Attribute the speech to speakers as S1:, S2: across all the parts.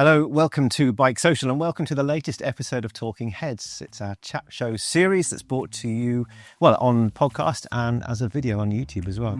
S1: Hello, welcome to BikeSocial and welcome to the latest episode of Talking Heads. It's our chat show series that's brought to you, well, on podcast and as a video on YouTube as well.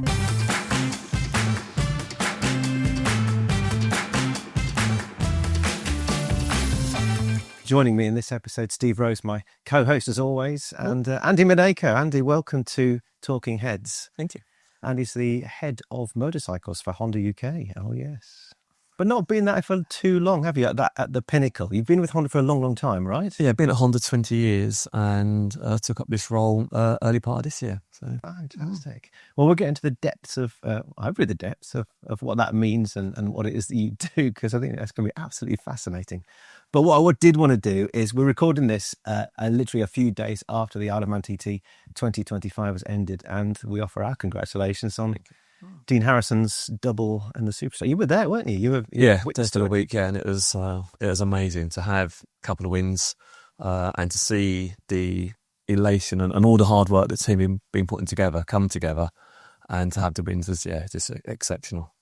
S1: Joining me in this episode, Steve Rose, my co-host as always, and Andy Mineyko. Andy, welcome to Talking Heads.
S2: Thank you.
S1: Andy's the head of motorcycles for Honda UK. Oh, yes. But not been that for too long, have you, at the pinnacle? You've been with Honda for a long, long time, right?
S2: Yeah, I've been at Honda 20 years and took up this role early part of this year. So.
S1: Fantastic. Well, we'll get into the depths of, hopefully the depths of what that means and what it is that you do, because I think that's going to be absolutely fascinating. But what I did want to do is we're recording this literally a few days after the Isle of Man TT 2025 has ended, and we offer our congratulations on Dean Harrison's double and the Superstar. You were there, weren't you? You were
S2: just for a week, and it was amazing to have a couple of wins and to see the elation and all the hard work the team been putting together come together, and to have the wins was just exceptional.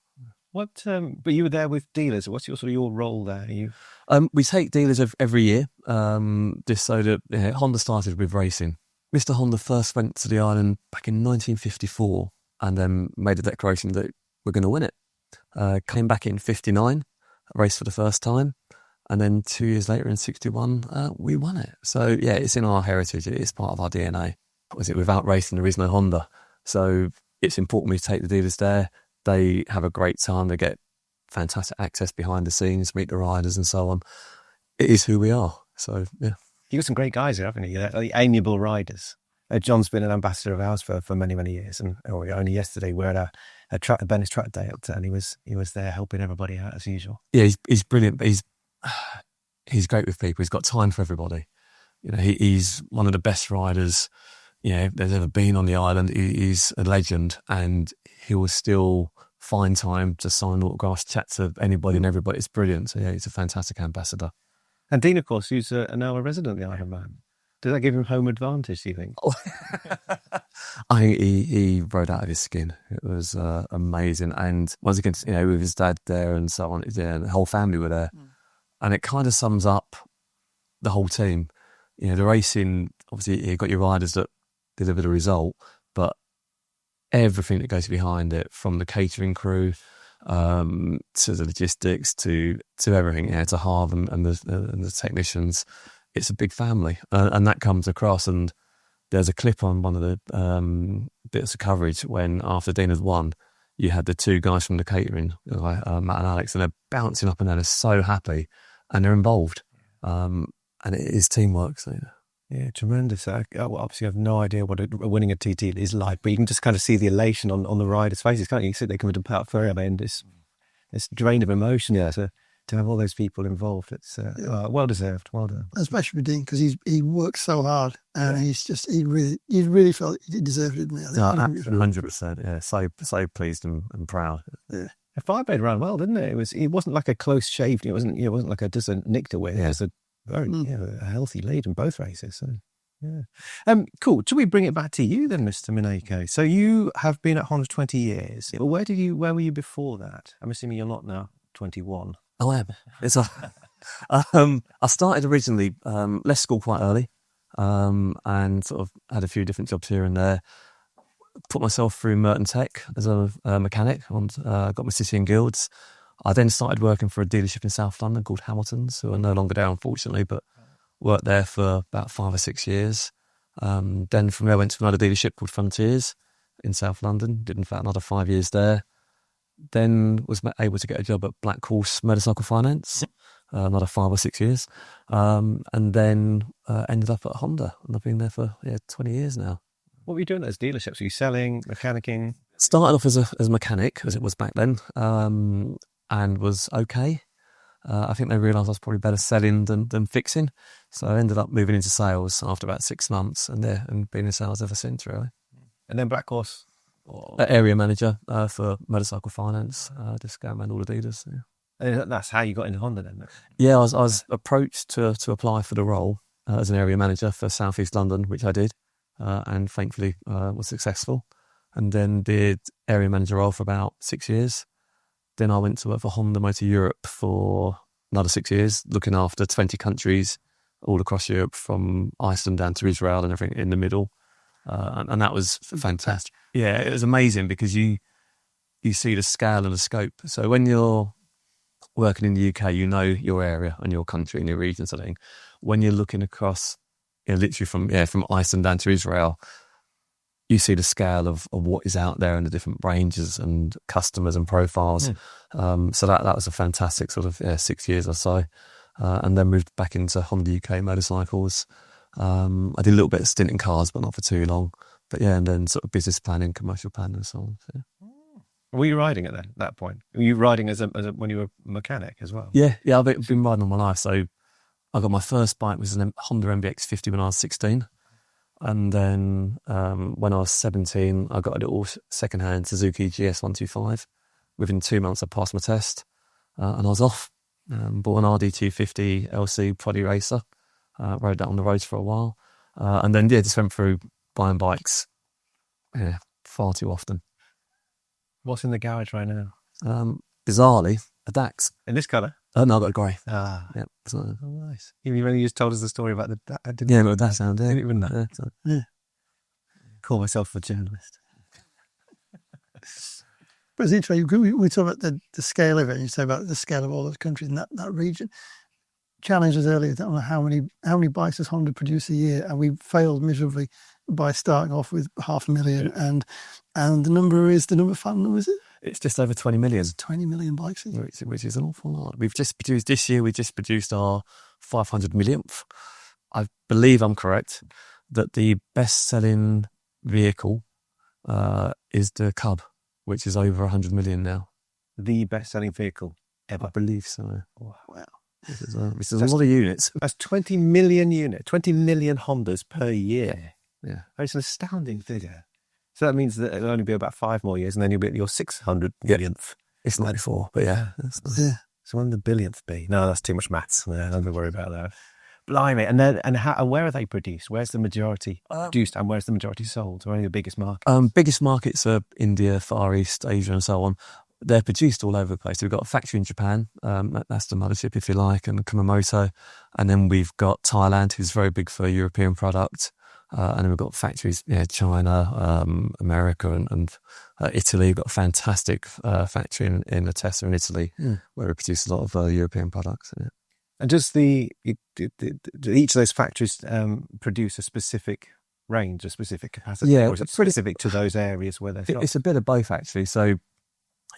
S1: What? But you were there with dealers. What's your role there?
S2: We take dealers every year, just so that Honda started with racing. Mr. Honda first went to the island back in 1954. And then made a declaration that we're going to win it. Came back in 59, raced for the first time. And then 2 years later in 61, we won it. So, yeah, it's in our heritage. It's part of our DNA. Without racing, there is no Honda. So it's important we take the dealers there. They have a great time. They get fantastic access behind the scenes, meet the riders and so on. It is who we are. So, yeah.
S1: You've got some great guys here, haven't you? The amiable riders. John's been an ambassador of ours for many, many years, and only yesterday we're at a Bennetts track day, and he was there helping everybody out as usual.
S2: Yeah, he's brilliant. But he's great with people. He's got time for everybody. He's one of the best riders there's ever been on the island. He's a legend, and he will still find time to sign autographs, chat to anybody and everybody. It's brilliant. So yeah, he's a fantastic ambassador.
S1: And Dean, of course, who's now a resident of the Isle of Man. Does that give him home advantage, do you think?
S2: I think he rode out of his skin. It was amazing. And once again, with his dad there and so on, the whole family were there. And it kind of sums up the whole team. The racing, obviously, you got your riders that deliver the result, but everything that goes behind it, from the catering crew to the logistics to everything, to Harv and the technicians. It's a big family, and that comes across. And there's a clip on one of the bits of coverage when, after Dean had won, you had the two guys from the catering, Matt and Alex, and they're bouncing up and down. They're so happy, and they're involved. And it is teamwork. So.
S1: Yeah, tremendous. Obviously, I have no idea what winning a TT is like, but you can just kind of see the elation on the riders' faces, can't you? You see they come into Park Ferry, and this drain of emotion. Yeah. To have all those people involved, it's well deserved. Well done.
S3: Especially with Dean, because he works so hard, and he really felt he deserved it, didn't he?
S2: 100%. Yeah, so pleased and proud.
S3: Yeah.
S1: The 5-8 ran well, didn't it? It wasn't like a close shave. It wasn't like just a nick to win. Yeah. It was a very a healthy lead in both races. So yeah, cool. Should we bring it back to you then, Mr. Mineyko? So you have been at Honda 20 years. Where were you before that? I'm assuming you're not now 21.
S2: Oh, I am. I started originally, left school quite early, and sort of had a few different jobs here and there. Put myself through Merton Tech as a mechanic, and got my City and Guilds. I then started working for a dealership in South London called Hamilton's, who are no longer there, unfortunately, but worked there for about 5 or 6 years. Then from there, I went to another dealership called Frontiers in South London. Did in fact another 5 years there. Then was able to get a job at Black Horse Motorcycle Finance, another 5 or 6 years, and then ended up at Honda, and I've been there for 20 years now.
S1: What were you doing at those dealerships? Were you selling, mechanicking?
S2: Started off as a mechanic, as it was back then, and was okay. I think they realised I was probably better selling than fixing, so I ended up moving into sales after about 6 months, and been in sales ever since, really.
S1: And then Black Horse?
S2: Area manager for motorcycle finance, just going around all the dealers. Yeah.
S1: And that's how you got into Honda then?
S2: Yeah, I was approached to apply for the role as an area manager for South East London, which I did, and thankfully was successful. And then did area manager role for about 6 years. Then I went to work for Honda Motor Europe for another 6 years, looking after 20 countries all across Europe, from Iceland down to Israel and everything in the middle. And that was fantastic. Yeah, it was amazing because you see the scale and the scope. So when you're working in the UK, you know your area and your country and your region sort of thing. When you're looking across, literally from Iceland down to Israel, you see the scale of what is out there and the different ranges and customers and profiles. So that was a fantastic sort of 6 years or so. And then moved back into Honda UK motorcycles. I did a little bit of stint in cars, but not for too long. But yeah, and then sort of business planning, commercial planning and so on. So, yeah.
S1: Were you riding at that point? Were you riding as a when you were a mechanic as well?
S2: Yeah, I've been riding all my life. So I got my first bike was a Honda MBX50 when I was 16. And then when I was 17, I got a little second-hand Suzuki GS125. Within 2 months, I passed my test and I was off. Bought an RD250 LC Proddy Racer. Rode that on the roads for a while. And then, just went through buying bikes far too often.
S1: What's in the garage right now?
S2: Bizarrely, a Dax.
S1: In this colour?
S2: No, I got a grey.
S1: Ah.
S2: Yeah. So,
S1: oh, nice. You've only just told us the story about the...
S2: Yeah, but that sound.
S1: I didn't even know.
S3: Yeah.
S1: Call myself a journalist.
S3: But it's interesting. We talk about the scale of it, and you say about the scale of all those countries in that region. Challenged us earlier on how many bikes does Honda produce a year, and we failed miserably by starting off with 500,000, and the number final number, is it?
S2: It's just over 20 million.
S3: It's 20 million bikes,
S2: which is an awful lot. We've just produced this year. We just produced our 500 millionth. I believe I'm correct that the best-selling vehicle is the Cub, which is over 100 million now.
S1: The best-selling vehicle ever.
S2: I believe so.
S3: Wow.
S2: This is a lot of units.
S1: That's 20 million units, 20 million Hondas per year.
S2: Yeah.
S1: It's an astounding figure. So that means that it'll only be about 5 more years, and then you'll be at your 600 millionth.
S2: It's not before, but yeah.
S3: Yeah.
S1: So when will the billionth be? No, that's too much maths. Yeah, don't worry about that. Blimey. And where are they produced? Where's the majority produced, and where's the majority sold? Or any of the biggest markets?
S2: Biggest markets are India, Far East, Asia, and so on. They're produced all over the place. We've got a factory in Japan, that's the mothership, if you like, and Kumamoto. And then we've got Thailand, who's very big for European product. And then we've got factories, China, America, and Italy. We've got a fantastic factory in Atessa in Italy, where we produce a lot of European products. Yeah.
S1: And does do each of those factories produce a specific range, a specific capacity?
S2: Yeah,
S1: or is it specific to those areas where they're stocked?
S2: It's a bit of both, actually. So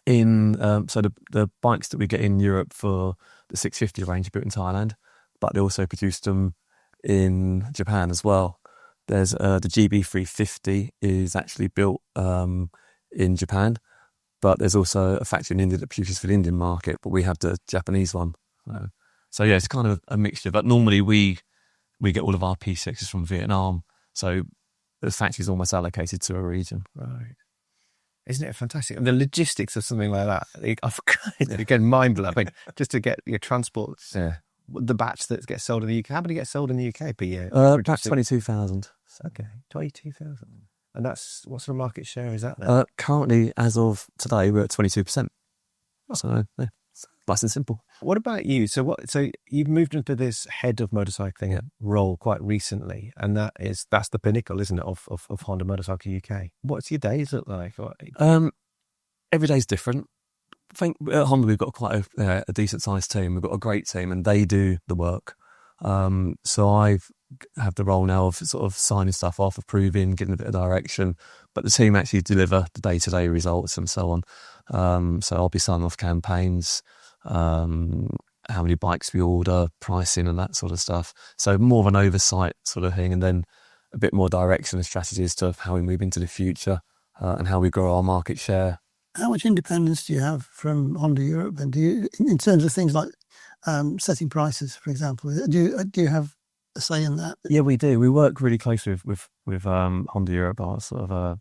S2: the bikes that we get in Europe for the 650 range are built in Thailand, but they also produce them in Japan as well. There's the GB350 is actually built in Japan, but there's also a factory in India that produces for the Indian market, but we have the Japanese one. So yeah, it's kind of a mixture, but normally we get all of our P6s from Vietnam, so the factory is almost allocated to a region.
S1: Right. Isn't it fantastic? And the logistics of something like that, again, mind-blowing, just to get your transport, the batch that gets sold in the UK. How many get sold in the UK per year?
S2: Perhaps 22,000.
S1: Okay, 22,000. And that's, what sort of market share is that then?
S2: Currently, as of today, we're at 22%. So, yeah, nice and simple.
S1: What about you? So you've moved into this head of motorcycling role quite recently, and that's the pinnacle, isn't it, of Honda Motorcycle UK? What's your days look like?
S2: Every day's different. I think at Honda we've got quite a decent sized team. We've got a great team, and they do the work. So I have the role now of sort of signing stuff off, approving, getting a bit of direction, but the team actually deliver the day-to-day results and so on. So I'll be signing off campaigns, how many bikes we order, pricing and that sort of stuff. So more of an oversight sort of thing, and then a bit more direction and strategies to how we move into the future and how we grow our market share.
S3: How much independence do you have from Honda Europe? And do you, in terms of things like setting prices, for example, do you have a say in that?
S2: Yeah, we do. We work really closely with Honda Europe, our sort of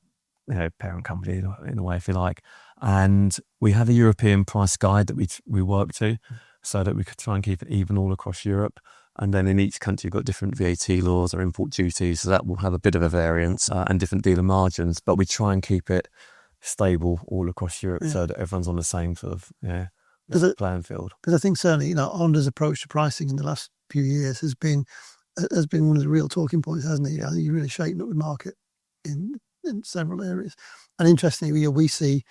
S2: parent company in a way, if you like. And we have a European price guide that we work to, so that we could try and keep it even all across Europe. And then in each country, you've got different VAT laws or import duties, so that will have a bit of a variance and different dealer margins. But we try and keep it stable all across Europe, so that everyone's on the same sort of playing field.
S3: Because I think certainly, Honda's approach to pricing in the last few years has been one of the real talking points, hasn't it? I think you really shaken up the market in several areas. And interestingly, we see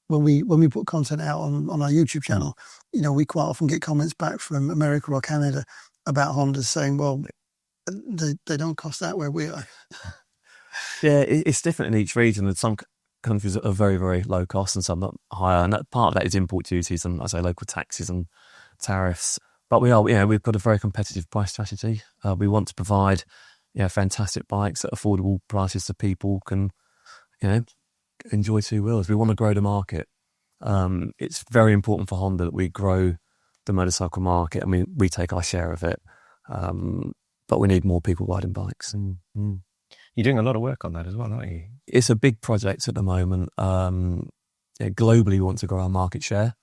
S3: when we put content out on our YouTube channel, we quite often get comments back from America or Canada about Hondas saying, well, they don't cost that where we are.
S2: Yeah, it's different in each region, and some countries are very, very low cost and some are higher, and part of that is import duties and, I say, local taxes and tariffs. But we've got a very competitive price strategy. We want to provide fantastic bikes at affordable prices so people can enjoy two wheels. We want to grow the market. It's very important for Honda that we grow the motorcycle market. I mean, we take our share of it, but we need more people riding bikes.
S1: Mm-hmm. You're doing a lot of work on that as well, aren't you?
S2: It's a big project at the moment. Globally, we want to grow our market share.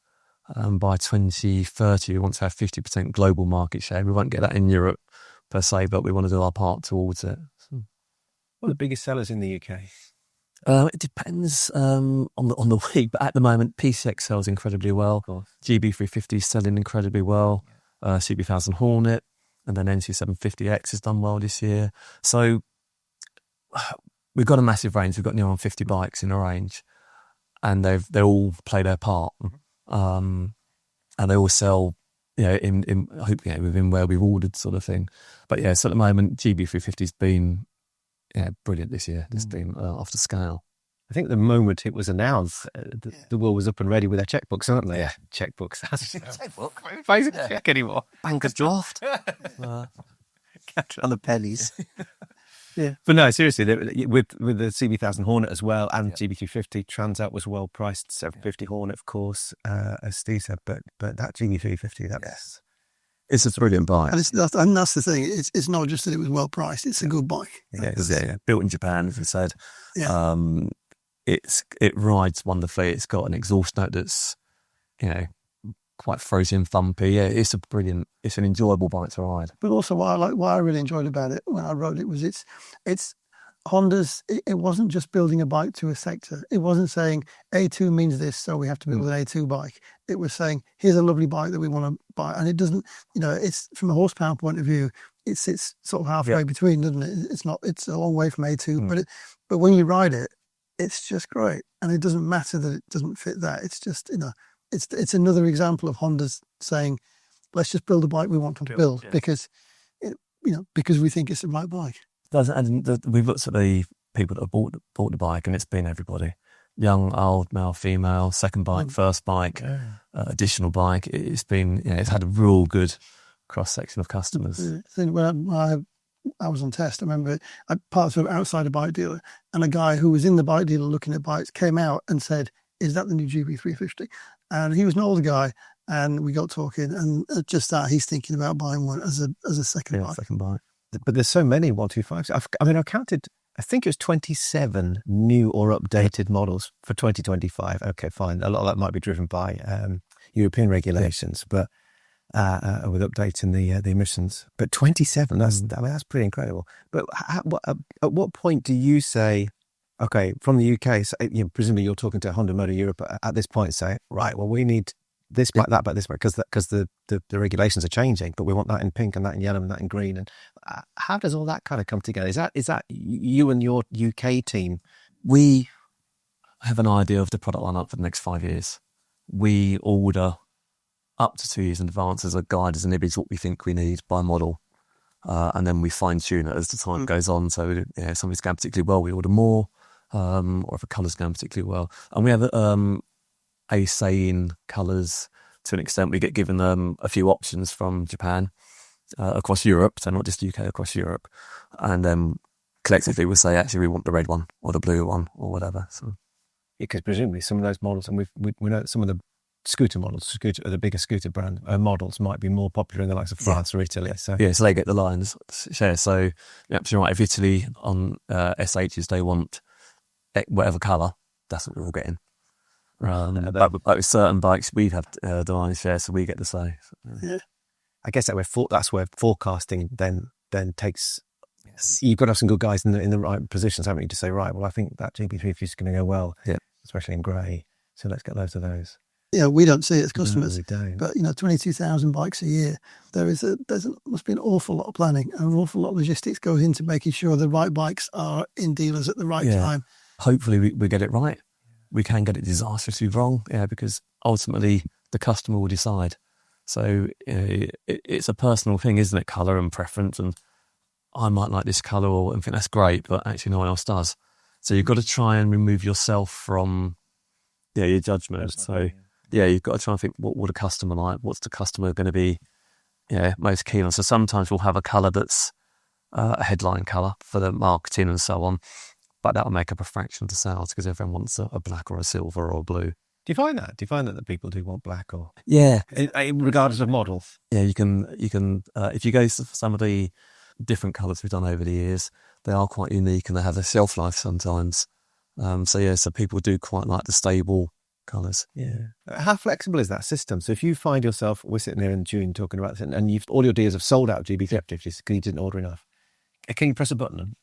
S2: By 2030, we want to have 50% global market share. We won't get that in Europe per se, but we want to do our part towards it. So.
S1: What are the biggest sellers in the UK?
S2: It depends on the week, but at the moment, PCX sells incredibly well. GB350 is selling incredibly well. CB1000 Hornet, and then NC750X has done well this year. So we've got a massive range. We've got near on 50 bikes in a range, and they all play their part. Mm-hmm. And they all sell, within where we've ordered, sort of thing. But so at the moment, GB350's been brilliant this year. It's been off the scale.
S1: I think the moment it was announced, the world was up and ready with their checkbooks, aren't they? Yeah, checkbooks. Checkbook. Basic check anymore.
S2: Banker's draft.
S1: Catch on the pennies. Yeah, but no, seriously, with the CB1000 Hornet as well, and GB350, Transat was well priced. 750 Hornet, of course, as Steve said, but that GB350,
S2: it's a brilliant bike,
S3: and that's the thing. It's not just that it was well priced; it's a good bike.
S2: Built in Japan, as I said. It rides wonderfully. It's got an exhaust note that's quite throaty and thumpy. It's an enjoyable bike to ride.
S3: But also what I really enjoyed about it when I rode it was it's Honda's. It wasn't just building a bike to a sector. It wasn't saying A2 means this, so we have to build an A2 bike. It was saying, here's a lovely bike that we want to buy. And it doesn't, it's from a horsepower point of view, it sits sort of halfway between, doesn't it? It's a long way from A2, but when you ride it, it's just great. And it doesn't matter that it doesn't fit that. It's just, it's another example of Honda's saying, let's just build a bike we want to build because we think it's the right bike.
S2: And we've looked at the people that have bought the bike, and it's been everybody: young, old, male, female, second bike, first bike, additional bike. It's been, it's had a real good cross section of customers.
S3: When I was on test, I remember I parked outside a bike dealer, and a guy who was in the bike dealer looking at bikes came out and said, "Is that the new GB350?" And he was an older guy, and we got talking, and just that he's thinking about buying one as a second bike.
S2: Second bike.
S1: But there's so many 125s. I counted, I think it was 27 new or updated models for 2025. Okay, fine. A lot of that might be driven by European regulations, but with updating the emissions. But 27, that's pretty incredible. But at what point do you say, okay, from the UK, so, presumably you're talking to Honda Motor Europe at this point, say, right, well, we need this bike, that bike, this bike, because the regulations are changing, but we want that in pink and that in yellow and that in green. And how does all that kind of come together? Is that you and your UK team?
S2: We have an idea of the product lineup for the next 5 years. We order up to 2 years in advance as a guide, as an image, what we think we need by model. And then we fine tune it as the time goes on. So if something's going particularly well, we order more, or if a colour's going particularly well. And we have a say in colours to an extent. We get given a few options from Japan across Europe, so not just UK, across Europe. And then collectively we'll say, actually, we want the red one or the blue one or whatever. So.
S1: Because presumably some of those models, and we know that some of the scooter models, the bigger scooter brand models might be more popular in the likes of France or Italy. So
S2: they get the lion's share. So you're absolutely right. If Italy on SHs, they want whatever colour, that's what we're all getting. But with certain bikes, we have the lion's share, so we get the say.
S3: Yeah.
S1: I guess that's where forecasting then takes. Yes. You've got to have some good guys in the right positions, haven't you, to say, right, well, I think that GB350 is going to go well, especially in grey. So let's get loads of those.
S3: we don't see it as customers,
S1: we don't.
S3: but 22,000 bikes a year. Must be an awful lot of planning and an awful lot of logistics goes into making sure the right bikes are in dealers at the right time.
S2: Hopefully we get it right. We can get it disastrously wrong, because ultimately the customer will decide. So it's a personal thing, isn't it? Colour and preference, and I might like this colour and think that's great, but actually no one else does. So you've got to try and remove yourself from your judgment. So you've got to try and think, what would a customer like? What's the customer going to be most keen on? So sometimes we'll have a colour that's a headline colour for the marketing and so on, but that'll make up a fraction of the sales because everyone wants a black or a silver or a blue.
S1: Do you find that? Do you find that people do want black or?
S2: Yeah.
S1: Regardless of model? Yeah,
S2: you can if you go to some of the different colours we've done over the years, they are quite unique and they have their shelf life sometimes. So people do quite like the stable colours.
S1: Yeah. How flexible is that system? So if you find yourself, we're sitting there in June talking about this, and all your dealers have sold out GB350s because you didn't order enough. Can you press a button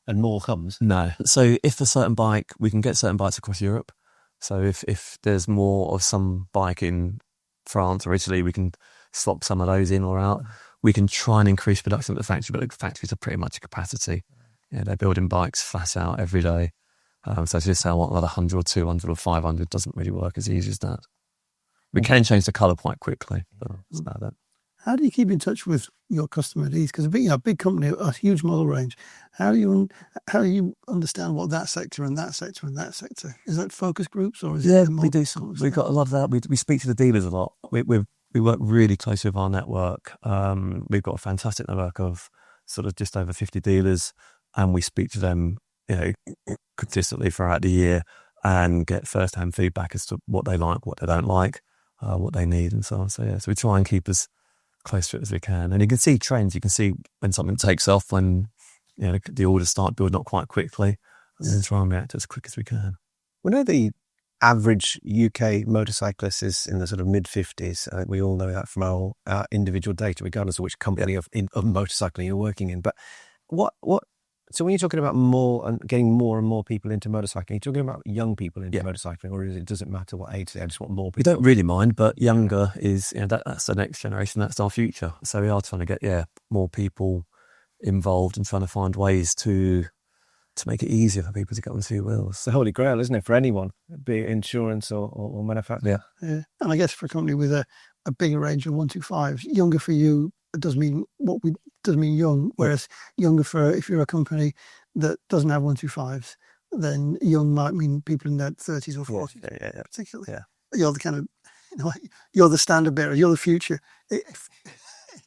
S1: and more comes?
S2: No. So if a certain bike, we can get certain bikes across Europe. So if there's more of some bike in France or Italy, we can swap some of those in or out. We can try and increase production at the factory, but the factories are pretty much at capacity. They're building bikes flat out every day. So to just say I want another 100 or 200 or 500 doesn't really work as easy as that. We can change the colour quite quickly, but that's about that.
S3: How do you keep in touch with your customer needs? Because a big company, a huge model range. How do you understand what that sector and that sector and that sector? Is that focus groups or is it?
S2: We do. We've got a lot of that. We speak to the dealers a lot. We work really closely with our network. We've got a fantastic network of sort of just over 50 dealers, and we speak to them, consistently throughout the year and get first-hand feedback as to what they like, what they don't like, what they need, and so on. So we try and keep as close to it as we can. And you can see trends. You can see when something takes off, when the orders start building up quite quickly, and then try and react as quick as we can.
S1: We know the average UK motorcyclist is in the sort of mid-50s. I think we all know that from our individual data, regardless of which company of motorcycling you're working in. But so when you're talking about more and getting more and more people into motorcycling, you're talking about young people into motorcycling, or does it matter what age they are? I just want more people.
S2: We don't really mind, but younger is that's the next generation. That's our future. So we are trying to get more people involved and trying to find ways to make it easier for people to get on two wheels.
S1: It's the holy grail, isn't it, for anyone, be it insurance or manufacturer?
S3: Yeah. And I guess for a company with a bigger range of 125s, younger for you does mean young, whereas younger for if you're a company that doesn't have 125s, then young might mean people in their 30s or 40s.
S1: Yeah.
S3: Particularly. Yeah. You're the kind of, you're the standard bearer, you're the future.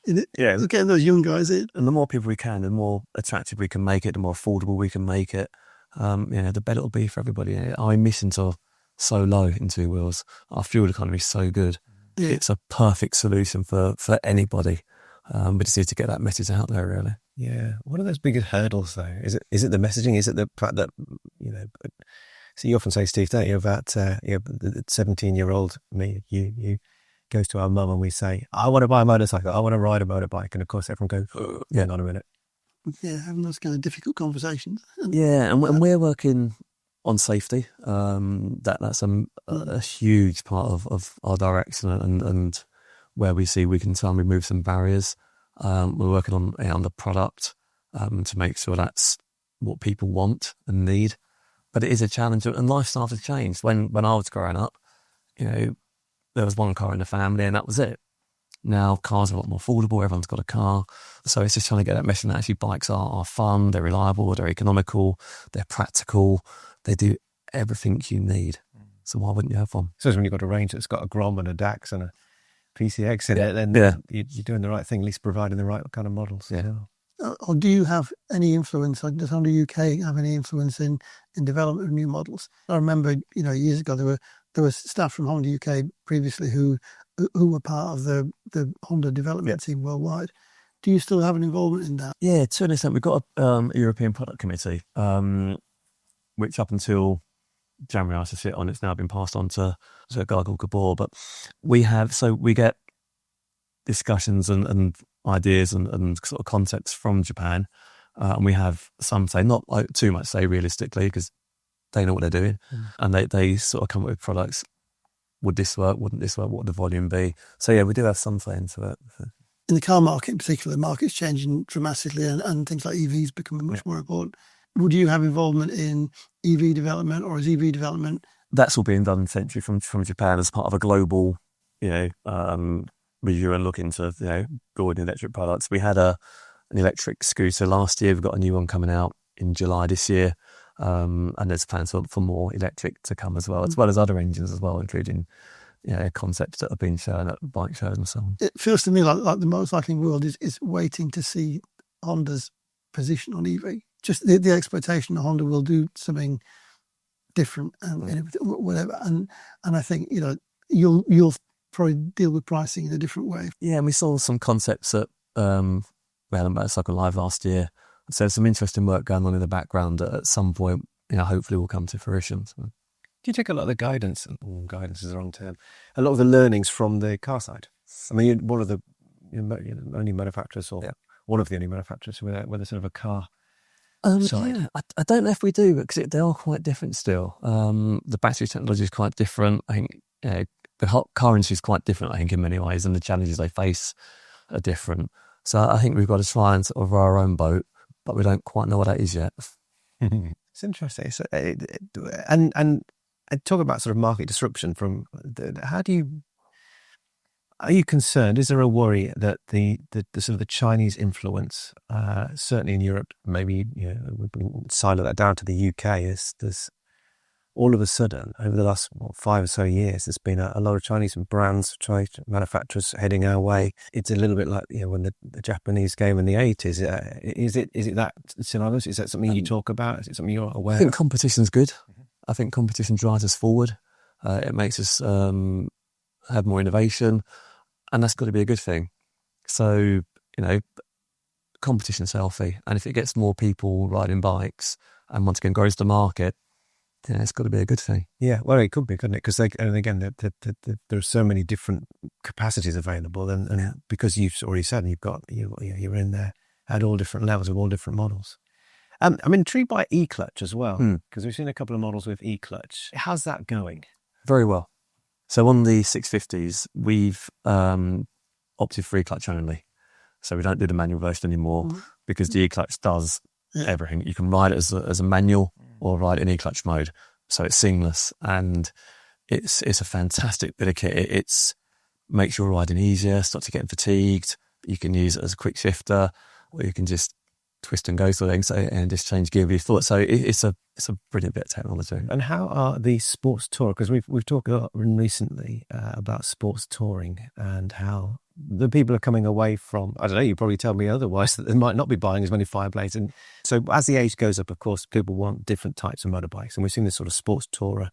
S3: Getting those young guys in.
S2: And the more people we can, the more attractive we can make it, the more affordable we can make it, the better it'll be for everybody. Our emissions are so low in two wheels. Our fuel economy is so good. Yeah. It's a perfect solution for anybody. We just need to get that message out there, really.
S1: Yeah. What are those biggest hurdles, though? Is it the messaging? Is it the fact that, so you often say, Steve, don't you, about the 17-year-old me, you goes to our mum and we say, I want to buy a motorcycle, I want to ride a motorbike. And of course, everyone goes, hang on a minute.
S3: Yeah, having those kind of difficult conversations.
S2: And we're working on safety. That's a huge part of our direction and where we see we can try and remove some barriers. We're working on the product to make sure that's what people want and need. But it is a challenge, and lifestyles have changed. When I was growing up, there was one car in the family and that was it. Now cars are a lot more affordable, everyone's got a car. So it's just trying to get that message that actually bikes are fun, they're reliable, they're economical, they're practical, they do everything you need. So why wouldn't you have one?
S1: So when you've got a range that's got a Grom and a DAX and a PCX in it, then you're doing the right thing, at least providing the right kind of models.
S2: Yeah.
S3: Or do you have any influence, like does Honda UK have any influence in development of new models? I remember, years ago there was staff from Honda UK previously who were part of the Honda development team worldwide. Do you still have an involvement in that?
S2: Yeah, to an extent. We've got a European product committee, which up until January I used to sit on. It's now been passed on to a guy called Gabor. But we get discussions and ideas and sort of concepts from Japan. And we have some say, not like too much say realistically, because they know what they're doing. And they sort of come up with products would this work? Wouldn't this work? What would the volume be? So yeah, we do have some play into it.
S3: In the car market in particular, the market's changing dramatically and things like EVs becoming much more important. Would you have involvement in EV development, or is EV development?
S2: That's all being done essentially from Japan as part of a global, review and look into, building electric products. We had an electric scooter last year. We've got a new one coming out in July this year. And there's plans for more electric to come as well as other engines as well, including concepts that have been shown at bike shows and so on.
S3: It feels to me like the motorcycling world is waiting to see Honda's position on EV. Just the expectation that Honda will do something different and whatever. And I think you'll probably deal with pricing in a different way.
S2: Yeah, and we saw some concepts at we had a Motorcycle Live last year. So there's some interesting work going on in the background that at some point, hopefully will come to fruition. So.
S1: Do you take a lot of the guidance is the wrong term, a lot of the learnings from the car side? I mean, you're one of the only manufacturers, or one of the only manufacturers with a sort of a car side.
S2: Yeah, I don't know if we do, because they are quite different still. The battery technology is quite different. I think the car industry is quite different, I think, in many ways, and the challenges they face are different. So I think we've got to try and sort of row our own boat, but we don't quite know what that is yet.
S1: It's interesting. So, and talk about sort of market disruption are you concerned? Is there a worry that the sort of the Chinese influence, certainly in Europe, maybe we can silo that down to the UK, there's all of a sudden over the last 5 or so years, there's been a lot of Chinese brands, Chinese manufacturers heading our way. It's a little bit like when the Japanese came in the 80s. Is it that synonymous? Is that something you talk about? Is it something you're aware of?
S2: I think competition's good. I think competition drives us forward. It makes us have more innovation, and that's got to be a good thing. So, competition's healthy, and if it gets more people riding bikes and once again grows the market, it's got to be a good thing.
S1: Yeah, well, it could be, couldn't it? Because there are so many different capacities available, and because you've already said you're in there at all different levels with all different models. I'm intrigued by eClutch as well, because we've seen a couple of models with eClutch. How's that going?
S2: Very well. So on the 650s, we've opted for eClutch only. So we don't do the manual version anymore because the eClutch does everything. You can ride it as a manual or ride it in eClutch mode. So it's seamless, and it's a fantastic bit of kit. It makes your riding easier, stops you getting fatigued. You can use it as a quick shifter, or you can just twist and go sort of thing, and just change gear with your foot. So it's a brilliant bit of technology.
S1: And how are the sports tour? Because we've talked a lot recently about sports touring and how the people are coming away from, I don't know, you probably tell me otherwise, that they might not be buying as many Fireblades. And so as the age goes up, of course, people want different types of motorbikes. And we've seen this sort of sports tourer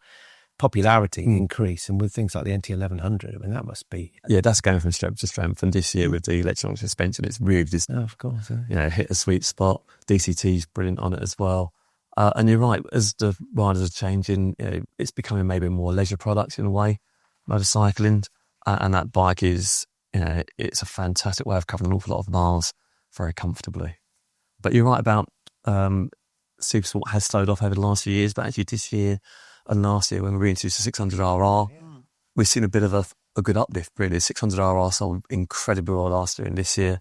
S1: popularity increase. And with things like the NT1100, I mean, that must be...
S2: Yeah, that's going from strength to strength. And this year with the electronic suspension, it's really just,
S1: of course,
S2: hit a sweet spot. DCT's brilliant on it as well. And you're right, as the riders are changing, it's becoming maybe more leisure product in a way, motorcycling. And that bike is... it's a fantastic way of covering an awful lot of miles very comfortably. But you're right about Supersport has slowed off over the last few years, but actually this year and last year when we reintroduced the 600RR, we've seen a bit of a good uplift, really. 600RR sold incredibly well last year and this year.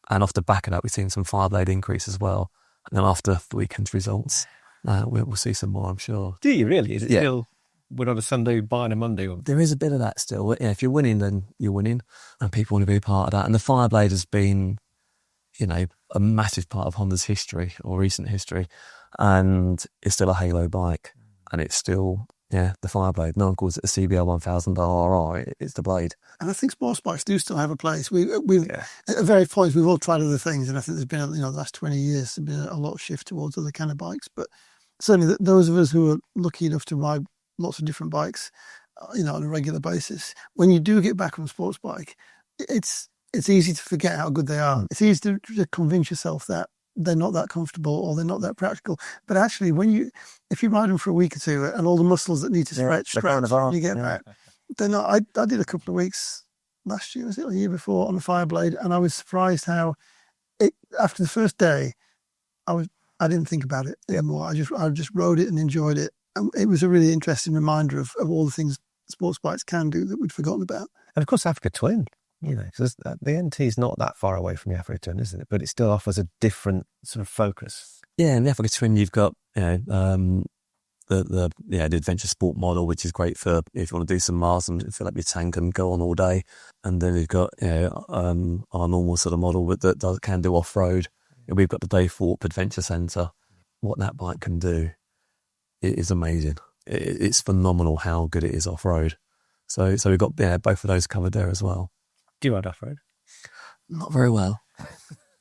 S2: And off the back of that, we've seen some Fireblade increase as well. And then after the weekend's results, we'll see some more, I'm sure.
S1: Do you really? Is it still... We're on a Sunday, buying a Monday.
S2: There is a bit of that still. Yeah, if you're winning, then you're winning, and people want to be a part of that. And the Fireblade has been, a massive part of Honda's history or recent history, and it's still a halo bike, and it's still the Fireblade. No one calls it a CBR 1000 RR. It's the blade.
S3: And I think sports bikes do still have a place. We've at various points we've all tried other things, and I think there's been the last 20 years there's been a lot of shift towards other kind of bikes. But certainly those of us who are lucky enough to ride lots of different bikes, on a regular basis. When you do get back on a sports bike, it's easy to forget how good they are. It's easy to convince yourself that they're not that comfortable or they're not that practical. But actually, if you ride them for a week or two and all the muscles that need to stretch, you get back. They're not. I did a couple of weeks last year, was it, or the year before, on the Fireblade, and I was surprised how after the first day, I didn't think about it anymore. I just rode it and enjoyed it. It was a really interesting reminder of all the things sports bikes can do that we'd forgotten about.
S1: And of course, Africa Twin, because the NT is not that far away from the Africa Twin, isn't it? But it still offers a different sort of focus.
S2: Yeah, in the Africa Twin, you've got the adventure sport model, which is great for if you want to do some miles and fill up your tank and go on all day. And then you've got our normal sort of model that can do off road. We've got the Daythorpe Adventure Centre. What that bike can do, it is amazing. It's phenomenal how good it is off road. So we've got both of those covered there as well.
S1: Do you ride off road?
S2: Not very well.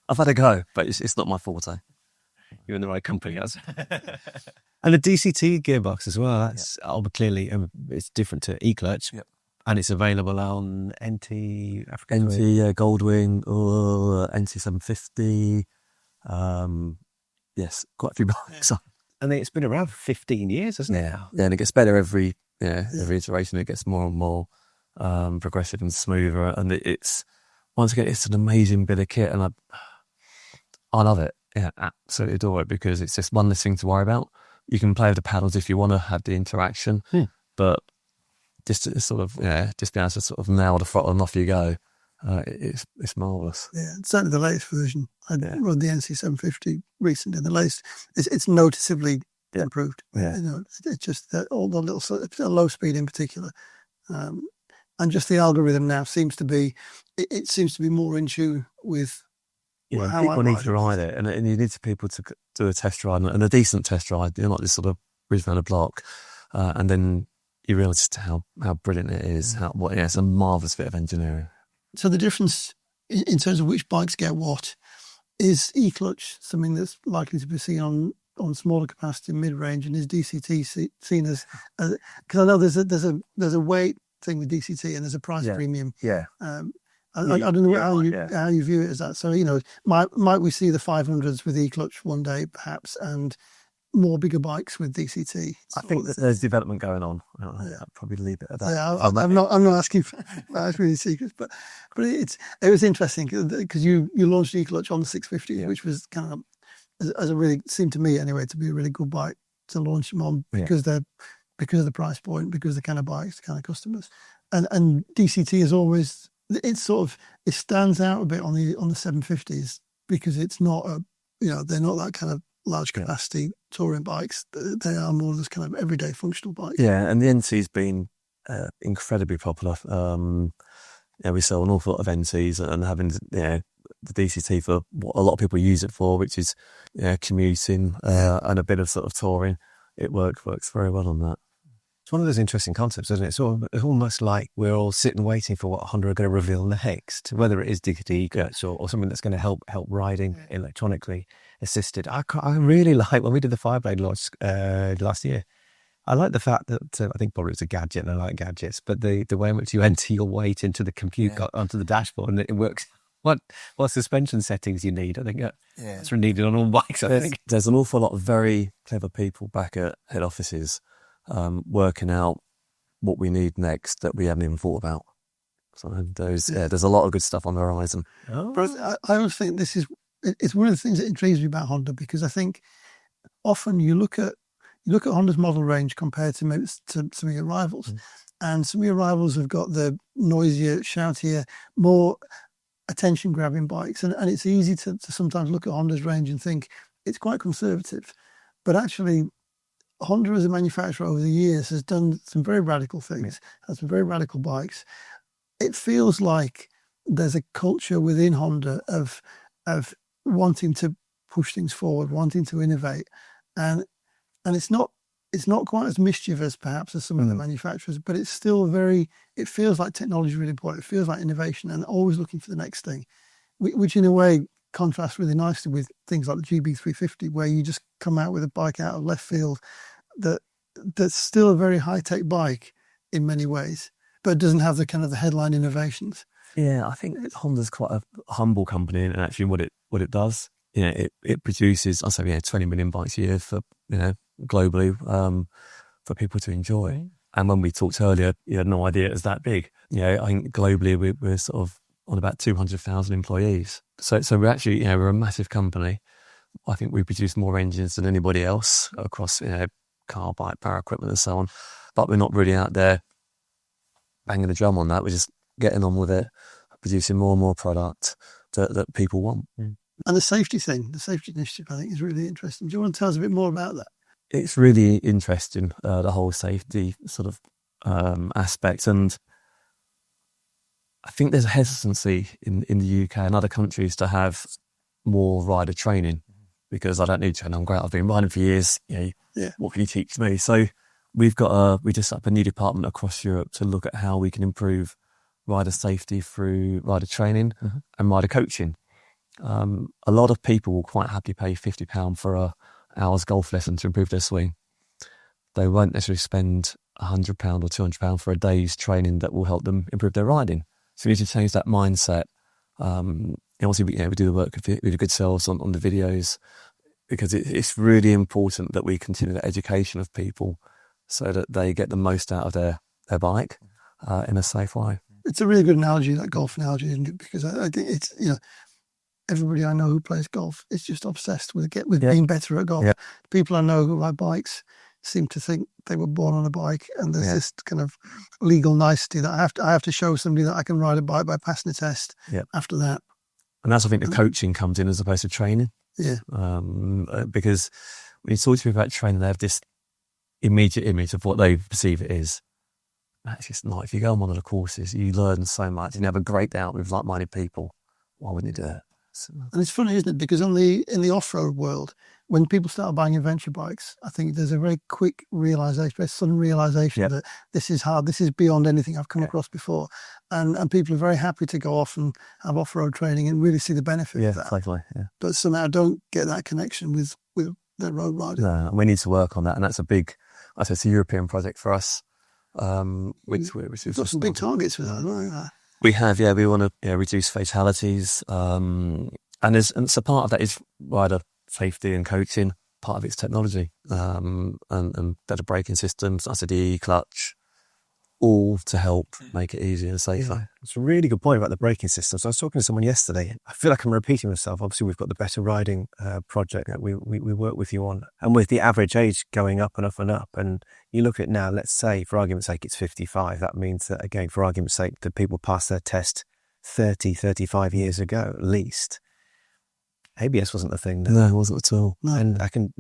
S2: I've had a go, but it's not my forte.
S1: You're in the right company, yes. And the DCT gearbox as well. That's clearly it's different to eClutch, and it's available on NT Africa.
S2: NT Goldwing or NT 750. Yes, quite a few bikes.
S1: And it's been around for 15 years, hasn't it?
S2: Yeah, and it gets better every iteration. It gets more and more progressive and smoother. And it's once again, it's an amazing bit of kit, and I love it. Yeah, absolutely adore it because it's just one less thing to worry about. You can play with the paddles if you want to have the interaction, but just to sort of just be able to sort of nail the throttle and off you go. It's marvellous. Yeah,
S3: certainly the latest version. I rode the NC 750 recently. The latest, it's noticeably improved.
S2: Yeah,
S3: it's just that all the little low speed in particular, and just the algorithm now seems to be more in tune with.
S2: Yeah, people need to ride it, and you need people to do a test ride, and a decent test ride. You're not just sort of whiz around a block, and then you realise just how brilliant it is. It's a marvellous bit of engineering.
S3: So the difference in terms of which bikes get what is eClutch something that's likely to be seen on smaller capacity mid-range, and is DCT seen as because I know there's a weight thing with DCT and there's a price premium.
S2: Yeah.
S3: I don't know how you view it as that. So might we see the 500s with eClutch one day perhaps, and more bigger bikes with DCT?
S2: I think that there's development going on. I'll probably leave it at that.
S3: Yeah, I'm not asking for any secrets, but it was interesting because you launched eClutch on the 650, which was kind of seemed to me anyway to be a really good bike to launch them on because of the price point, because the kind of bikes, the kind of customers, and DCT is always. It stands out a bit on the 750s because it's not they're not that kind of large capacity touring bikes. They are more just kind of everyday functional bikes.
S2: Yeah, and the NC's been incredibly popular. We sell an awful lot of NCs, and having the DCT for what a lot of people use it for, which is commuting and a bit of sort of touring. It works very well on that.
S1: It's one of those interesting concepts, isn't it? It's almost like we're all sitting waiting for what Honda are going to reveal next, whether it is eClutch or something that's going to help riding electronically assisted. I really like when we did the Fireblade launch last year. I like the fact that I think probably it's a gadget, and I like gadgets, but the way in which you enter your weight into the compute onto the dashboard and it works. What suspension settings you need? I think that's needed on all bikes. I think
S2: there's an awful lot of very clever people back at head offices. Working out what we need next that we haven't even thought about. So there's a lot of good stuff on the horizon.
S3: But I always think it's one of the things that intrigues me about Honda, because I think often you look at Honda's model range compared to maybe to some of your rivals, and some of your rivals have got the noisier, shoutier, more attention-grabbing bikes, and it's easy to sometimes look at Honda's range and think it's quite conservative, but actually Honda as a manufacturer over the years has done some very radical things, has some very radical bikes. It feels like there's a culture within Honda of wanting to push things forward, wanting to innovate, and it's not quite as mischievous perhaps as some of the manufacturers, but it's still it feels like technology is really important. It feels like innovation and always looking for the next thing, which in a way contrasts really nicely with things like the GB350, where you just come out with a bike out of left field that's still a very high-tech bike in many ways, but doesn't have the kind of the headline innovations.
S2: Yeah, I think Honda's quite a humble company, and actually what it does, it produces, 20 million bikes a year for globally for people to enjoy. And when we talked earlier, you had no idea it was that big. I think globally we're sort of on about 200,000 employees. So we're actually we're a massive company. I think we produce more engines than anybody else across car, bike, power equipment, and so on. But we're not really out there banging the drum on that. We're just getting on with it, producing more and more product that people want.
S3: And the safety thing, the safety initiative, I think is really interesting. Do you want to tell us a bit more about that?
S2: It's really interesting, the whole safety sort of aspect. And I think there's a hesitancy in the UK and other countries to have more rider training, because I don't need to, and I'm great. I've been riding for years. What can you teach me? So we just set up a new department across Europe to look at how we can improve rider safety through rider training and rider coaching. A lot of people will quite happily pay £50 for a hour's golf lesson to improve their swing. They won't necessarily spend £100 or £200 for a day's training that will help them improve their riding. So we need to change that mindset. Obviously, we do the work with the good selves on the videos, because it's really important that we continue the education of people so that they get the most out of their bike in a safe way.
S3: It's a really good analogy, that golf analogy, isn't it? Because I think it's, everybody I know who plays golf is just obsessed with being better at golf. People I know who ride bikes seem to think they were born on a bike, and there's this kind of legal nicety that I have to show somebody that I can ride a bike by passing a test after that.
S2: And that's, I think, the coaching comes in as opposed to training.
S3: Yeah.
S2: Because when you talk to people about training, they have this immediate image of what they perceive it is. That's just not. If you go on one of the courses, you learn so much and you have a great day out with like-minded people. Why wouldn't you do it? So.
S3: And it's funny, isn't it? Because in the off-road world, when people start buying adventure bikes, I think there's a very quick realization, very sudden realization that this is hard, this is beyond anything I've come across before. And people are very happy to go off and have off-road training and really see the benefit of that.
S2: Exactly,
S3: But somehow don't get that connection with their road riding.
S2: No, and we need to work on that. And that's it's a European project for us. We've
S3: got some big targets for that, right?
S2: We have, we want to reduce fatalities. And so part of that is rider safety and coaching. Part of it's technology and better braking systems. I said the eClutch, all to help make it easier and safer.
S1: Yeah. It's a really good point about the braking systems. I was talking to someone yesterday. I feel like I'm repeating myself. Obviously, we've got the Better Riding project that we work with you on. And with the average age going up and up and up, and you look at now, let's say, for argument's sake, it's 55. That means that, again, for argument's sake, the people passed their test 30, 35 years ago at least. ABS wasn't the thing then.
S2: No, it wasn't at all.
S1: No. And I can,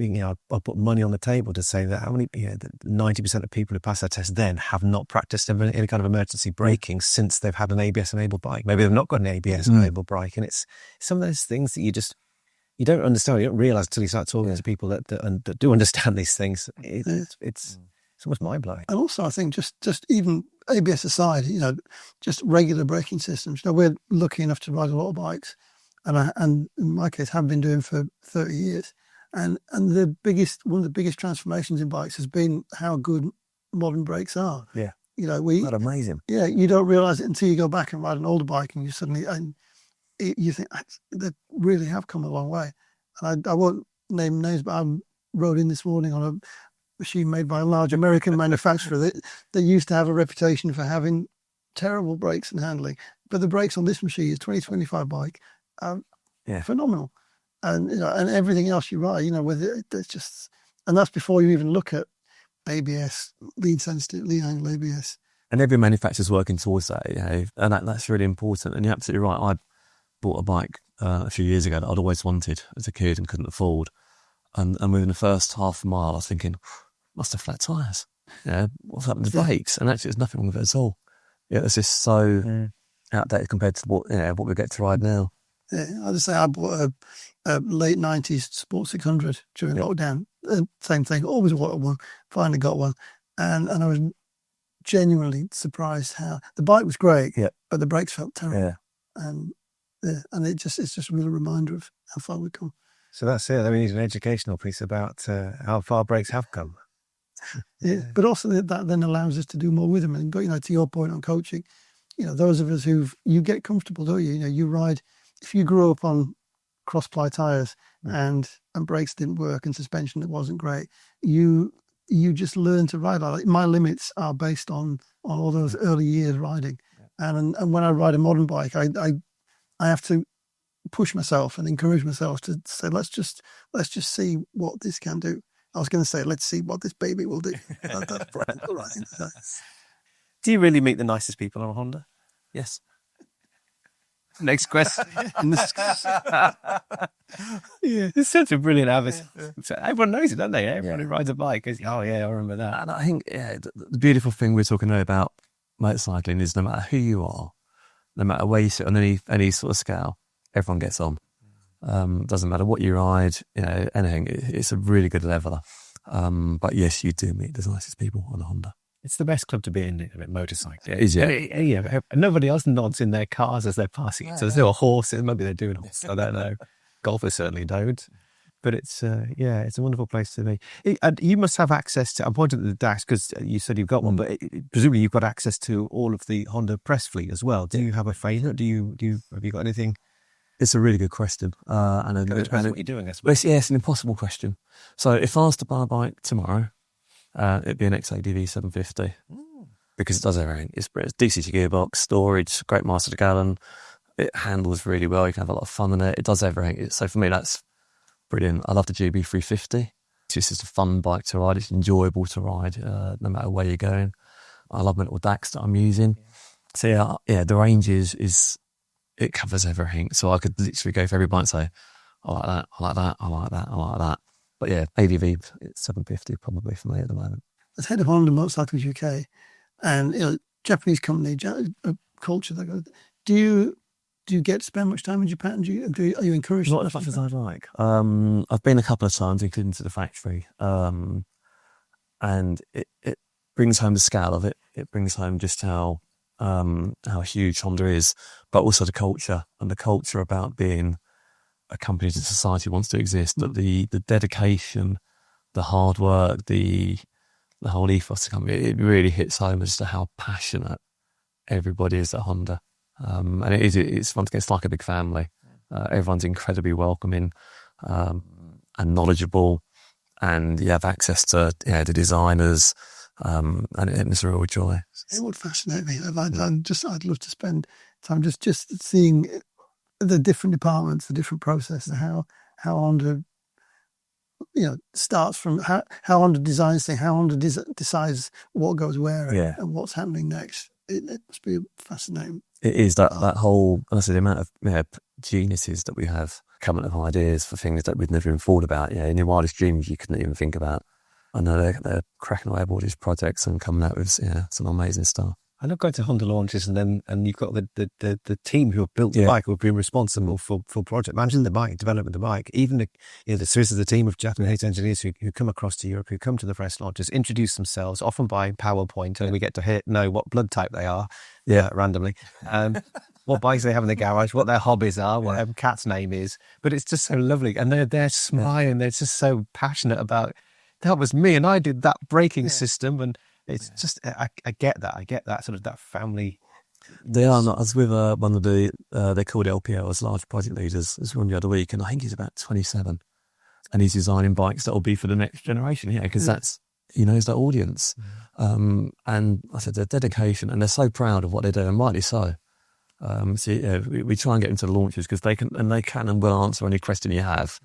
S1: I'll put money on the table to say that 90% of people who pass their test then have not practiced any kind of emergency braking since they've had an ABS-enabled bike. Maybe they've not got an ABS-enabled bike. And it's some of those things that you don't understand, you don't realise until you start talking to people that do understand these things. It's almost mind-blowing.
S3: And also, I think just even ABS aside, just regular braking systems. We're lucky enough to ride a lot of bikes. And in my case, have been doing for 30 years. And one of the biggest transformations in bikes has been how good modern brakes are.
S1: Yeah.
S3: That's
S1: amazing.
S3: Yeah, you don't realise it until you go back and ride an older bike and you suddenly, you think they really have come a long way. And I won't name names, but I rode in this morning on a machine made by a large American manufacturer that used to have a reputation for having terrible brakes and handling. But the brakes on this machine is 2025 bike. Phenomenal, and everything else you ride, with it, it's just, and that's before you even look at ABS, lead angle ABS.
S2: And every manufacturer's working towards that, and that's really important. And you're absolutely right. I bought a bike a few years ago that I'd always wanted as a kid and couldn't afford, and within the first half a mile, I was thinking, must have flat tyres. What's happened to brakes? And actually, there's nothing wrong with it at all. It's just so outdated compared to what we get to ride now.
S3: Yeah, I'll just say I bought a late 90s Sport 600 during lockdown. Same thing, always wanted one, finally got one. And I was genuinely surprised how the bike was great, but the brakes felt terrible. Yeah. And it's just a real reminder of how far we've come.
S1: So that's it. We need an educational piece about how far brakes have come.
S3: But also that then allows us to do more with them. And to your point on coaching, those of us you get comfortable, don't you? You ride. If you grew up on cross-ply tyres and brakes didn't work and suspension that wasn't great, you just learn to ride like that. My limits are based on all those early years riding, and when I ride a modern bike, I have to push myself and encourage myself to say let's just see what this can do. I was going to say let's see what this baby will do. That's right.
S1: Do you really meet the nicest people on a Honda?
S2: Yes.
S1: Next question.
S3: Yeah.
S1: It's such a brilliant habit. So everyone knows it, don't they? Everyone who rides a bike goes, oh yeah, I remember that.
S2: And I think the beautiful thing we're talking about motorcycling is no matter who you are, no matter where you sit on any sort of scale, everyone gets on. Doesn't matter what you ride, anything. It's a really good leveler. But yes, you do meet the nicest people on a Honda.
S1: It's the best club to be in motorcycling.
S2: It is, yeah.
S1: Nobody else nods in their cars as they're passing it. So there's no horses. Maybe they're doing horses. I don't know. Golfers certainly don't. But it's a wonderful place to be. And you must have access to, I'm pointing at the dash because you said you've got one, but presumably you've got access to all of the Honda press fleet as well. Do you have a favourite? Have you got anything?
S2: It's a really good question. And
S1: it depends what you're doing, I suppose.
S2: It's an impossible question. So if I was to buy a bike tomorrow, it'd be an XADV 750 because it does everything. It's DCT gearbox, storage, great miles to the gallon. It handles really well. You can have a lot of fun in it. It does everything. So for me, that's brilliant. I love the GB 350. It's just a fun bike to ride. It's enjoyable to ride no matter where you're going. I love my little DAX that I'm using. So the range is it covers everything. So I could literally go for every bike and say, I like that, I like that, I like that, I like that. But yeah, ADV, it's 750 probably for me at the moment.
S3: As head of Honda Motorcycles UK, and Japanese company, culture, do you get to spend much time in Japan? Are you encouraged?
S2: Not as much as I'd like. I've been a couple of times, including to the factory, and it brings home the scale of it. It brings home just how huge Honda is, but also the culture about being a company that society wants to exist. That the dedication, the hard work, the whole ethos of the company, it really hits home as to how passionate everybody is at Honda. And it's fun to get. It's like a big family. Everyone's incredibly welcoming and knowledgeable, and you have access to the designers, and it's a real joy.
S3: It would fascinate me. I'd love to spend time just seeing the different departments, the different processes, how Honda starts from how Honda designs things, how Honda decides what goes where and what's happening next. It must be fascinating.
S2: It is that whole, honestly, the amount of geniuses that we have coming up with ideas for things that we'd never even thought about. In your wildest dreams, you couldn't even think about. I know they're cracking away with all these projects and coming out with some amazing stuff.
S1: I love going to Honda launches and you've got the team who have built the bike, who have been responsible for project managing the bike, developing the bike. Even this is the team of Japanese engineers who come across to Europe, who come to the press launches, introduce themselves, often by PowerPoint, and we get to know what blood type they are, randomly, what bikes they have in the garage, what their hobbies are, what their cat's name is. But it's just so lovely, and they're smiling. They're just so passionate about. That was me, and I did that braking system, and it's just I get that. I get that sort of that family.
S2: They are not. I was with one of the they're called LPLs, large project leaders. This one the other week, and I think he's about 27, and he's designing bikes that will be for the next generation. Because that's is that audience. And I said their dedication, and they're so proud of what they do, and rightly so. We try and get into the launches because they can and will answer any question you have.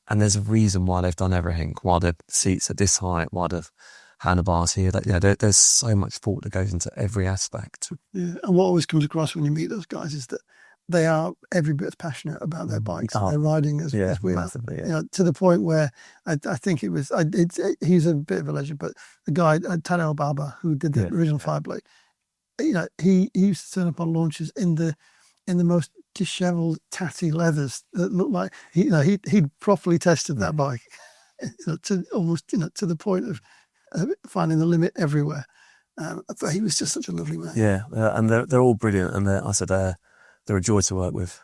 S2: And there's a reason why they've done everything, why the seats are this height, why the handlebars here. There's so much thought that goes into every aspect. Yeah,
S3: and what always comes across when you meet those guys is that they are every bit as passionate about their bikes and their riding as we
S2: massively,
S3: are. To the point where I think it was, he's a bit of a legend, but the guy, Tadeo Baba, who did the original Fireblade, he used to turn up on launches in the most dishevelled, tatty leathers that looked like he'd properly tested that bike, to almost to the point of finding the limit everywhere. But he was just such a lovely man.
S2: Yeah, and they're all brilliant, and they're a joy to work with.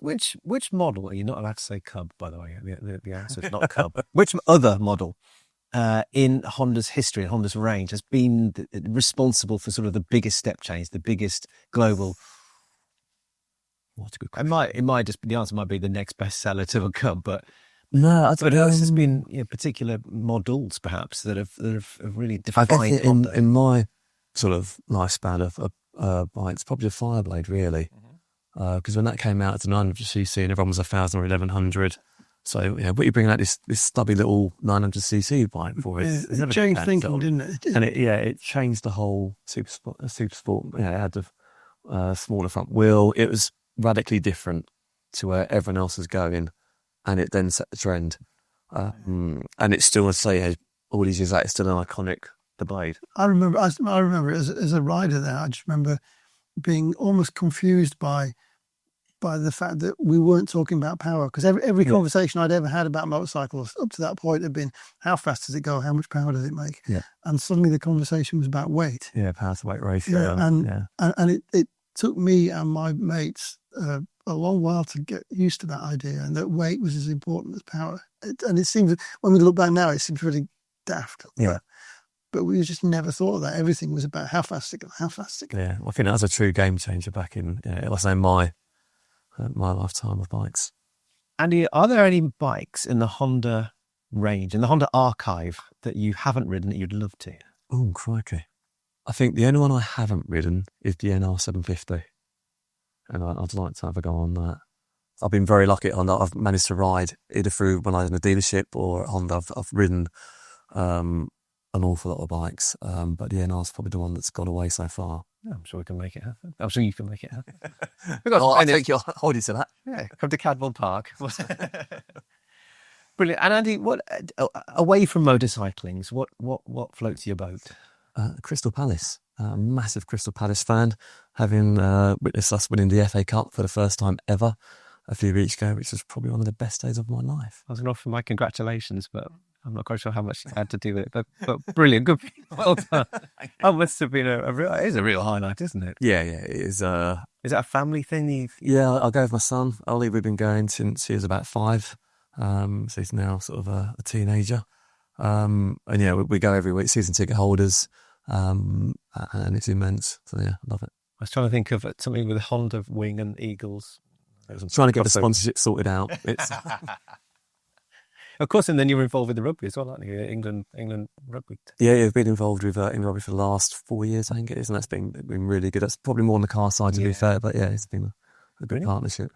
S1: Which model? Are you not allowed to say Cub, by the way? The answer is not Cub. Which other model in Honda's history and Honda's range has been responsible for sort of the biggest step change, the biggest global? What's a good question? It might just be, the answer might be the next bestseller to a Cub, but
S2: no,
S1: but there's been particular models perhaps that have really defined Honda.
S2: In my sort of lifespan of bikes, probably a Fireblade really, because when that came out, it's a 900cc and everyone was 1,000 or 1,100. So, what you're bringing out this stubby little 900cc bike for
S3: Yeah,
S2: it's never
S3: it changed
S2: gonna
S3: thinking,
S2: cancel.
S3: didn't it?
S2: And it changed the whole super sport. It had the smaller front wheel. It was radically different to where everyone else was going, and it then set the trend. And it's still, I say, all these years later, it's still an iconic debate.
S3: I remember as a rider there, I just remember being almost confused by the fact that we weren't talking about power, because every conversation I'd ever had about motorcycles up to that point had been, how fast does it go? How much power does it make?
S2: Yeah.
S3: And suddenly the conversation was about weight.
S2: Yeah, power to weight ratio.
S3: And it took me and my mates a long while to get used to that idea, and that weight was as important as power. And it seems, when we look back now, it seems really daft.
S2: Yeah.
S3: But we just never thought of that. Everything was about how fast it goes,
S2: Yeah, I think that was a true game changer back in, let's say, my lifetime of bikes.
S1: Andy, are there any bikes in the Honda range, in the Honda archive, that you haven't ridden that you'd love to?
S2: Oh, crikey. I think the only one I haven't ridden is the NR750. And I'd like to have a go on that. I've been very lucky at Honda. I've managed to ride either through when I was in a dealership or at Honda. I've ridden an awful lot of bikes. But the NR's probably the one that's got away so far.
S1: I'm sure we can make it happen. I'm sure you can make it happen.
S2: I think you'll hold you to that.
S1: Yeah, come to Cadwell Park. Brilliant. And Andy, what away from motorcyclings, what floats your boat?
S2: Crystal Palace. Massive Crystal Palace fan, having witnessed us winning the FA Cup for the first time ever a few weeks ago, which was probably one of the best days of my life.
S1: I was going to offer my congratulations, but I'm not quite sure how much you had to do with it. But brilliant, good, well done. That must have been it is a real highlight, isn't it?
S2: Yeah, it is.
S1: Is that a family thing?
S2: Yeah, I'll go with my son, Ollie. We've been going since he was about 5. So he's now sort of a teenager. And yeah, we go every week, season ticket holders. And it's immense. So yeah, I love it.
S1: I was trying to think of something with a Honda wing and Eagles.
S2: Trying to get the sponsorship sorted out. It's
S1: of course, and then you were involved with the rugby as well, aren't you? England rugby.
S2: Yeah, you've been involved with England rugby for the last 4 years, I think it is, and that's been really good. That's probably more on the car side, to be fair, but yeah, it's been a good partnership.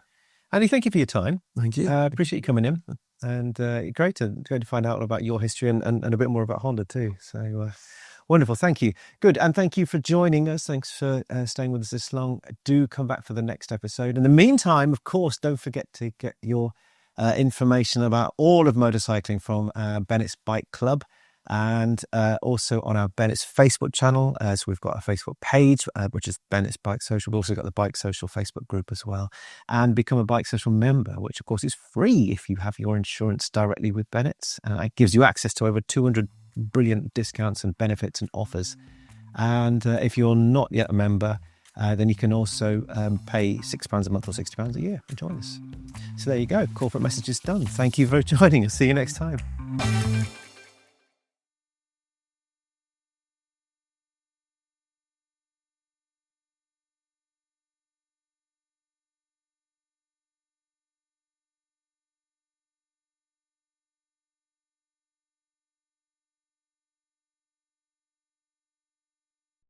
S1: Andy, thank you for your time.
S2: Thank you.
S1: Appreciate you coming in, and great to find out about your history and a bit more about Honda too. So. Wonderful. Thank you. Good. And thank you for joining us. Thanks for staying with us this long. Do come back for the next episode. In the meantime, of course, don't forget to get your information about all of motorcycling from Bennett's Bike Club, and also on our Bennett's Facebook channel. So we've got a Facebook page, which is Bennett's BikeSocial. We've also got the BikeSocial Facebook group as well. And become a BikeSocial member, which of course is free if you have your insurance directly with Bennett's. It gives you access to over 200 brilliant discounts and benefits and offers. And if you're not yet a member, then you can also pay £6 a month or £60 a year and join us. So there you go. Corporate message is done. Thank you for joining us. See you next time.